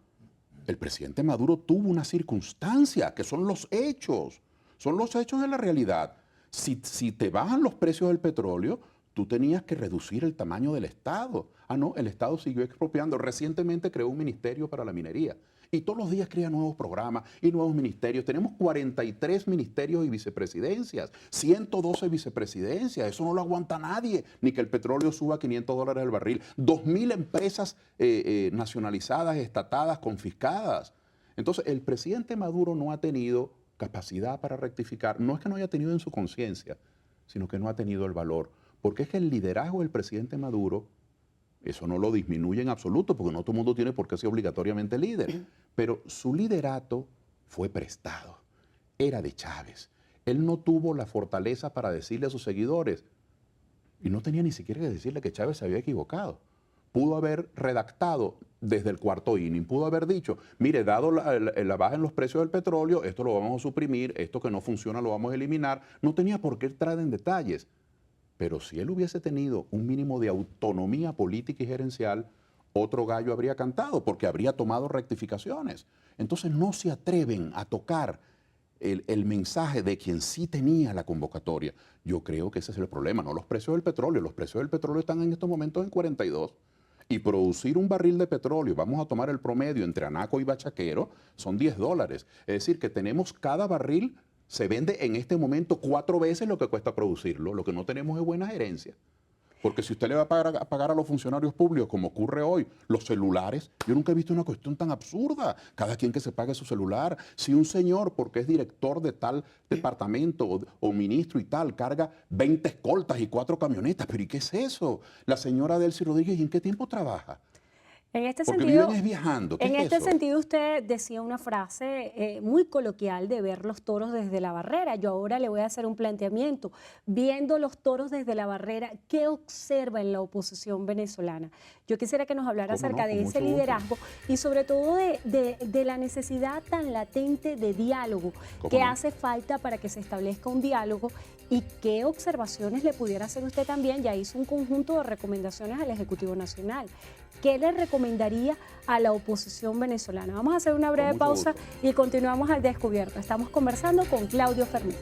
el presidente Maduro tuvo una circunstancia que son los hechos de la realidad. Si te bajan los precios del petróleo, tú tenías que reducir el tamaño del Estado. Ah, no, el Estado siguió expropiando. Recientemente creó un ministerio para la minería. Y todos los días crea nuevos programas y nuevos ministerios. Tenemos 43 ministerios y vicepresidencias, 112 vicepresidencias. Eso no lo aguanta nadie, ni que el petróleo suba a $500 el barril. 2.000 empresas nacionalizadas, estatadas, confiscadas. Entonces, el presidente Maduro no ha tenido capacidad para rectificar. No es que no haya tenido en su conciencia, sino que no ha tenido el valor. Porque es que el liderazgo del presidente Maduro, eso no lo disminuye en absoluto, porque no todo el mundo tiene por qué ser obligatoriamente líder. Pero su liderato fue prestado, era de Chávez. Él no tuvo la fortaleza para decirle a sus seguidores, y no tenía ni siquiera que decirle que Chávez se había equivocado. Pudo haber redactado desde el cuarto inning, pudo haber dicho, mire, dado la baja en los precios del petróleo, esto lo vamos a suprimir, esto que no funciona lo vamos a eliminar. No tenía por qué entrar en detalles. Pero si él hubiese tenido un mínimo de autonomía política y gerencial, otro gallo habría cantado, porque habría tomado rectificaciones. Entonces no se atreven a tocar el mensaje de quien sí tenía la convocatoria. Yo creo que ese es el problema, no los precios del petróleo. Los precios del petróleo están en estos momentos en 42. Y producir un barril de petróleo, vamos a tomar el promedio entre Anaco y Bachaquero, son $10. Es decir, que tenemos cada barril se vende en este momento 4 veces lo que cuesta producirlo. Lo que no tenemos es buena gerencia. Porque si usted le va a pagar a los funcionarios públicos, como ocurre hoy, los celulares, yo nunca he visto una cuestión tan absurda. Cada quien que se pague su celular. Si un señor, porque es director de tal departamento o ministro y tal, carga 20 escoltas y 4 camionetas, ¿pero y qué es eso? La señora Delcy Rodríguez, ¿y en qué tiempo trabaja? En este Porque sentido, viven es viajando. En este sentido, usted decía una frase muy coloquial de ver los toros desde la barrera. Yo ahora le voy a hacer un planteamiento. Viendo los toros desde la barrera, ¿qué observa en la oposición venezolana? Yo quisiera que nos hablara acerca de ese liderazgo y sobre todo de la necesidad tan latente de diálogo que hace falta para que se establezca un diálogo y qué observaciones le pudiera hacer usted también. Ya hizo un conjunto de recomendaciones al Ejecutivo Nacional. ¿Qué le recomendaría a la oposición venezolana? Vamos a hacer una breve pausa y continuamos al descubierto. Estamos conversando con Claudio Fermín.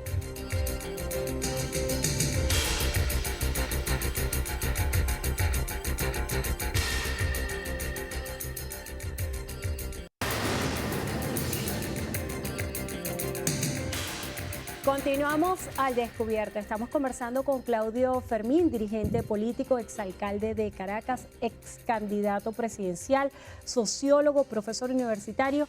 Continuamos al descubierto. Estamos conversando con Claudio Fermín, dirigente político, exalcalde de Caracas, ex candidato presidencial, sociólogo, profesor universitario.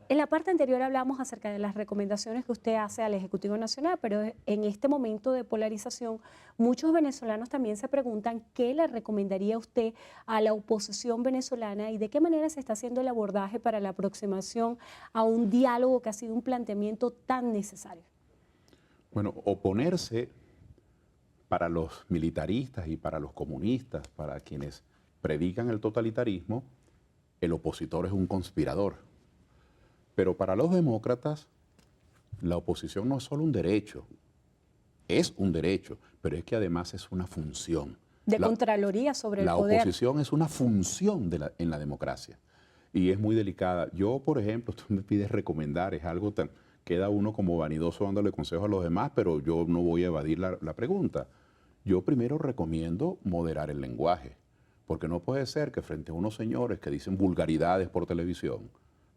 En la parte anterior hablamos acerca de las recomendaciones que usted hace al Ejecutivo Nacional, pero en este momento de polarización, muchos venezolanos también se preguntan qué le recomendaría usted a la oposición venezolana y de qué manera se está haciendo el abordaje para la aproximación a un diálogo que ha sido un planteamiento tan necesario. Bueno, oponerse para los militaristas y para los comunistas, para quienes predican el totalitarismo, el opositor es un conspirador. Pero para los demócratas, la oposición no es solo un derecho, es un derecho, pero es que además es una función. De Contraloría sobre el poder. La oposición es una función en la democracia y es muy delicada. Yo, por ejemplo, tú me pides recomendar, es algo tan... Queda uno como vanidoso dándole consejos a los demás, pero yo no voy a evadir la pregunta. Yo primero recomiendo moderar el lenguaje, porque no puede ser que frente a unos señores que dicen vulgaridades por televisión,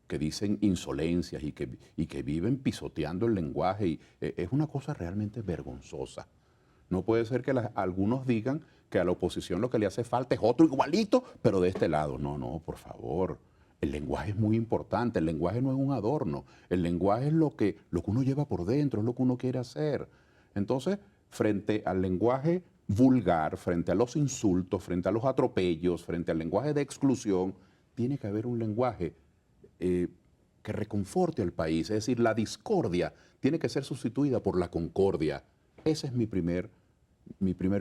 que dicen insolencias y que viven pisoteando el lenguaje, y es una cosa realmente vergonzosa. No puede ser que algunos digan que a la oposición lo que le hace falta es otro igualito, pero de este lado. No, no, por favor. El lenguaje es muy importante, el lenguaje no es un adorno, el lenguaje es lo que uno lleva por dentro, es lo que uno quiere hacer. Entonces, frente al lenguaje vulgar, frente a los insultos, frente a los atropellos, frente al lenguaje de exclusión, tiene que haber un lenguaje que reconforte al país, es decir, la discordia tiene que ser sustituida por la concordia. Ese es mi primer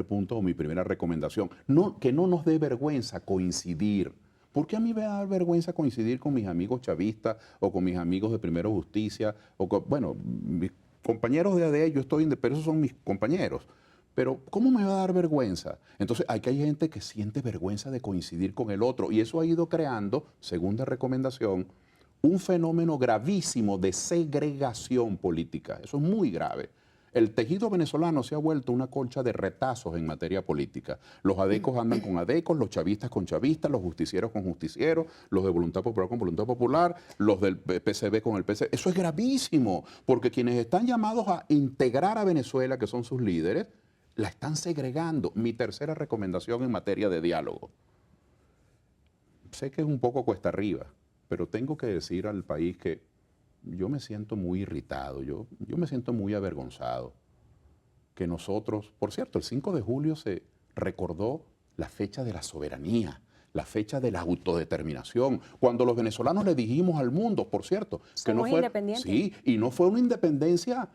punto o mi primera recomendación. Que no nos dé vergüenza coincidir. ¿Por qué a mí me da vergüenza coincidir con mis amigos chavistas o con mis amigos de Primero Justicia? Bueno, mis compañeros de ADE, yo estoy, pero esos son mis compañeros. Pero ¿cómo me va a dar vergüenza? Entonces, hay gente que siente vergüenza de coincidir con el otro y eso ha ido creando, segunda recomendación, un fenómeno gravísimo de segregación política. Eso es muy grave. El tejido venezolano se ha vuelto una colcha de retazos en materia política. Los adecos andan con adecos, los chavistas con chavistas, los justicieros con justicieros, los de Voluntad Popular con Voluntad Popular, los del PCB con el PCB. Eso es gravísimo, porque quienes están llamados a integrar a Venezuela, que son sus líderes, la están segregando. Mi tercera recomendación en materia de diálogo. Sé que es un poco cuesta arriba, pero tengo que decir al país que yo me siento muy irritado, yo me siento muy avergonzado. Que nosotros, por cierto, el 5 de julio se recordó la fecha de la soberanía, la fecha de la autodeterminación, cuando los venezolanos le dijimos al mundo, por cierto, que no fue independientes. Sí, y no fue una independencia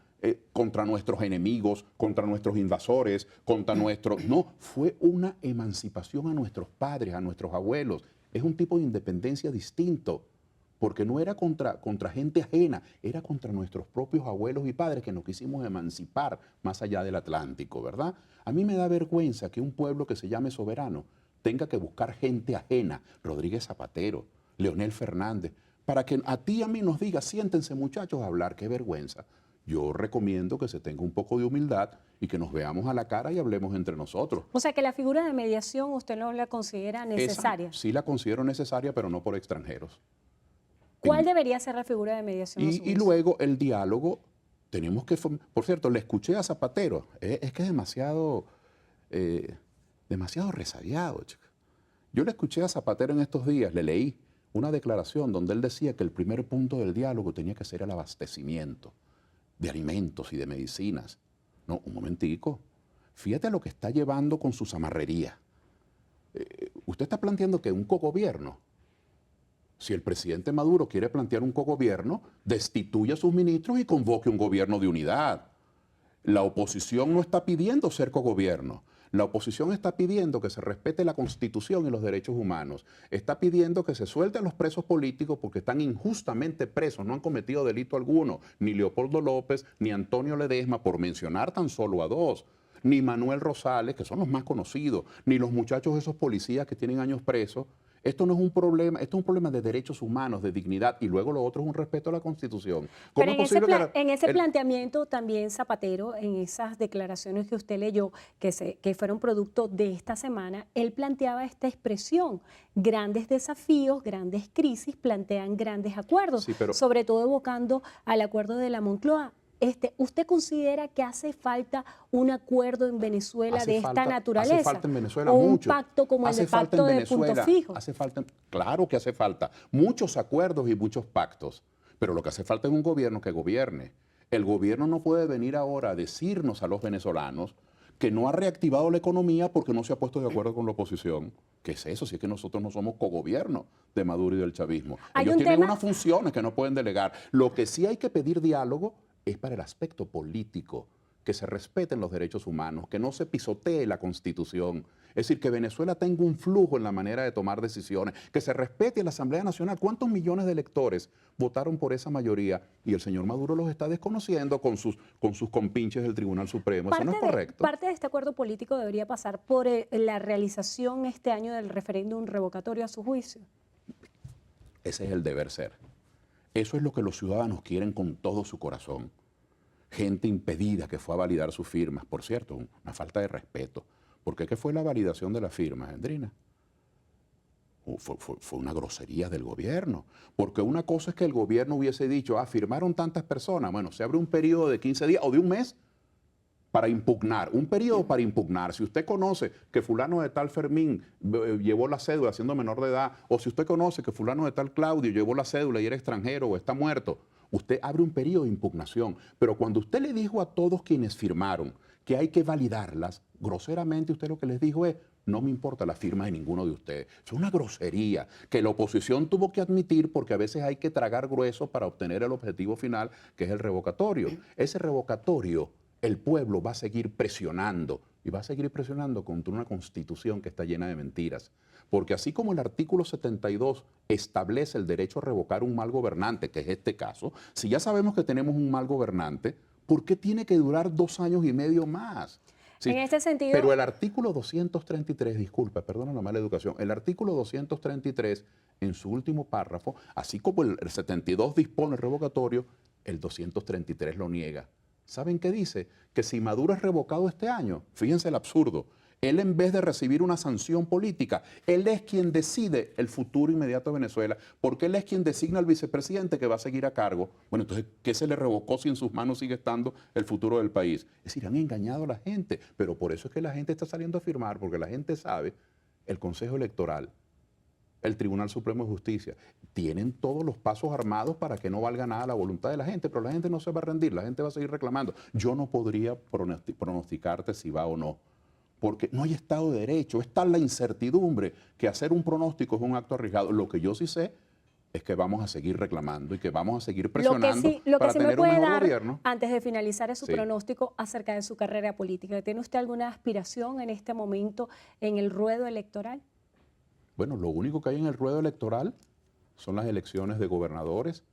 contra nuestros enemigos, contra nuestros invasores, contra nuestros... No, fue una emancipación a nuestros padres, a nuestros abuelos. Es un tipo de independencia distinto, porque no era contra gente ajena, era contra nuestros propios abuelos y padres que nos quisimos emancipar más allá del Atlántico, ¿verdad? A mí me da vergüenza que un pueblo que se llame soberano tenga que buscar gente ajena, Rodríguez Zapatero, Leonel Fernández, para que a ti y a mí nos diga, siéntense muchachos a hablar, qué vergüenza. Yo recomiendo que se tenga un poco de humildad y que nos veamos a la cara y hablemos entre nosotros. O sea, que la figura de mediación usted no la considera necesaria. Sí la considero necesaria, pero no por extranjeros. ¿Cuál debería ser la figura de mediación? Y luego el diálogo, tenemos que... Por cierto, le escuché a Zapatero, es que es demasiado resabiado, chica. Yo le escuché a Zapatero en estos días, le leí una declaración donde él decía que el primer punto del diálogo tenía que ser el abastecimiento de alimentos y de medicinas. No, un momentico. Fíjate lo que está llevando con su zamarrería. Usted está planteando que un cogobierno. Si el presidente Maduro quiere plantear un cogobierno, destituya a sus ministros y convoque un gobierno de unidad. La oposición no está pidiendo ser cogobierno. La oposición está pidiendo que se respete la Constitución y los derechos humanos. Está pidiendo que se suelten los presos políticos porque están injustamente presos, no han cometido delito alguno. Ni Leopoldo López, ni Antonio Ledesma, por mencionar tan solo a dos. Ni Manuel Rosales, que son los más conocidos. Ni los muchachos esos policías que tienen años presos. Esto no es un problema, esto es un problema de derechos humanos, de dignidad, y luego lo otro es un respeto a la Constitución. Pero en ese planteamiento también Zapatero, en esas declaraciones que usted leyó, que fueron producto de esta semana, él planteaba esta expresión: grandes desafíos, grandes crisis plantean grandes acuerdos, sí, sobre todo evocando al acuerdo de la Moncloa. ¿Usted considera que hace falta un acuerdo en Venezuela de esta naturaleza? Hace falta en Venezuela o mucho. Un pacto como el pacto de Punto Fijo. Hace falta, claro que hace falta muchos acuerdos y muchos pactos. Pero lo que hace falta es un gobierno que gobierne. El gobierno no puede venir ahora a decirnos a los venezolanos que no ha reactivado la economía porque no se ha puesto de acuerdo con la oposición. ¿Qué es eso? Si es que nosotros no somos cogobierno de Maduro y del chavismo. Ellos tienen unas funciones que no pueden delegar. Lo que sí hay que pedir diálogo es para el aspecto político, que se respeten los derechos humanos, que no se pisotee la Constitución. Es decir, que Venezuela tenga un flujo en la manera de tomar decisiones, que se respete la Asamblea Nacional. ¿Cuántos millones de electores votaron por esa mayoría? Y el señor Maduro los está desconociendo con sus compinches del Tribunal Supremo. Eso no es correcto. Parte de este acuerdo político debería pasar por la realización este año del referéndum revocatorio a su juicio. Ese es el deber ser. Eso es lo que los ciudadanos quieren con todo su corazón. Gente impedida que fue a validar sus firmas. Por cierto, una falta de respeto. ¿Por qué? ¿Qué fue la validación de las firmas, Endrina? Fue una grosería del gobierno. Porque una cosa es que el gobierno hubiese dicho, firmaron tantas personas. Bueno, se abre un periodo de 15 días o de un mes para impugnar. Un periodo para impugnar. Si usted conoce que fulano de tal Fermín llevó la cédula siendo menor de edad, o si usted conoce que fulano de tal Claudio llevó la cédula y era extranjero o está muerto, usted abre un periodo de impugnación. Pero cuando usted le dijo a todos quienes firmaron que hay que validarlas, groseramente usted lo que les dijo es, no me importa la firma de ninguno de ustedes. Es una grosería que la oposición tuvo que admitir porque a veces hay que tragar grueso para obtener el objetivo final, que es el revocatorio. Ese revocatorio, el pueblo va a seguir presionando y va a seguir presionando contra una constitución que está llena de mentiras. Porque así como el artículo 72 establece el derecho a revocar un mal gobernante, que es este caso, si ya sabemos que tenemos un mal gobernante, ¿por qué tiene que durar 2 años y medio más? Sí, en este sentido... Pero el artículo 233, disculpa, perdona la mala educación, el artículo 233, en su último párrafo, así como el 72 dispone el revocatorio, el 233 lo niega. ¿Saben qué dice? Que si Maduro es revocado este año, fíjense el absurdo, él en vez de recibir una sanción política, él es quien decide el futuro inmediato de Venezuela, porque él es quien designa al vicepresidente que va a seguir a cargo. Bueno, entonces, ¿qué se le revocó si en sus manos sigue estando el futuro del país? Es decir, han engañado a la gente, pero por eso es que la gente está saliendo a firmar, porque la gente sabe, el Consejo Electoral, el Tribunal Supremo de Justicia, tienen todos los pasos armados para que no valga nada la voluntad de la gente, pero la gente no se va a rendir, la gente va a seguir reclamando. Yo no podría pronosticarte si va o no, porque no hay Estado de Derecho, es tal la incertidumbre que hacer un pronóstico es un acto arriesgado. Lo que yo sí sé es que vamos a seguir reclamando y que vamos a seguir presionando para tener un mejor gobierno. Antes de finalizar es su pronóstico acerca de su carrera política. ¿Tiene usted alguna aspiración en este momento en el ruedo electoral? Bueno, lo único que hay en el ruedo electoral son las elecciones de gobernadores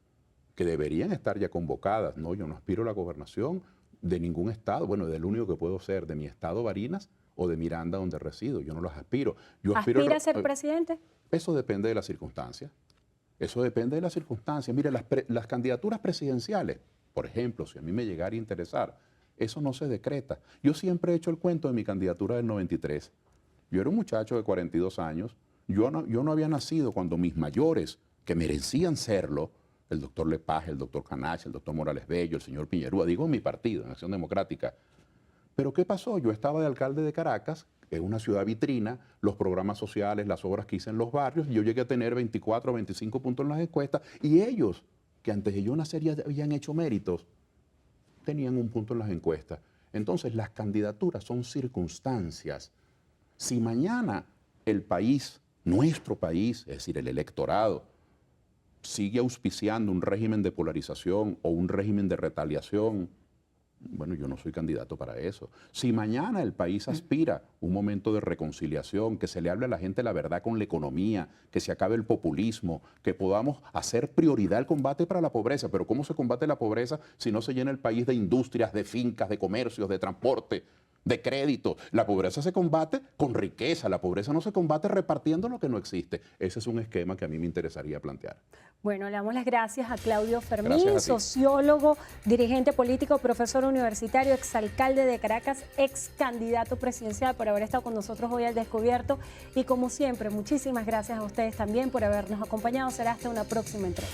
que deberían estar ya convocadas. No, yo no aspiro a la gobernación de ningún estado. Bueno, del único que puedo ser, de mi estado Barinas o de Miranda, donde resido. Yo no los aspiro. ¿Aspira a ser presidente? Eso depende de las circunstancias. Eso depende de las circunstancias. Mire, las candidaturas presidenciales, por ejemplo, si a mí me llegara a interesar, eso no se decreta. Yo siempre he hecho el cuento de mi candidatura del 93. Yo era un muchacho de 42 años. Yo no había nacido cuando mis mayores, que merecían serlo, el doctor Lepage, el doctor Canache, el doctor Morales Bello, el señor Piñerúa, digo en mi partido, en Acción Democrática. Pero ¿qué pasó? Yo estaba de alcalde de Caracas, es una ciudad vitrina, los programas sociales, las obras que hice en los barrios, yo llegué a tener 24 o 25 puntos en las encuestas, y ellos, que antes de yo nacer ya habían hecho méritos, tenían un punto en las encuestas. Entonces, las candidaturas son circunstancias. Si mañana el país, nuestro país, es decir, el electorado, sigue auspiciando un régimen de polarización o un régimen de retaliación, bueno, yo no soy candidato para eso. Si mañana el país aspira a un momento de reconciliación, que se le hable a la gente la verdad con la economía, que se acabe el populismo, que podamos hacer prioridad el combate para la pobreza. Pero ¿cómo se combate la pobreza si no se llena el país de industrias, de fincas, de comercios, de transporte, de crédito? La pobreza se combate con riqueza, la pobreza no se combate repartiendo lo que no existe. Ese es un esquema que a mí me interesaría plantear. Bueno, le damos las gracias a Claudio Fermín, sociólogo, dirigente político, profesor universitario, exalcalde de Caracas, ex candidato presidencial, por haber estado con nosotros hoy al Descubierto. Y como siempre, muchísimas gracias a ustedes también por habernos acompañado. Será hasta una próxima entrega.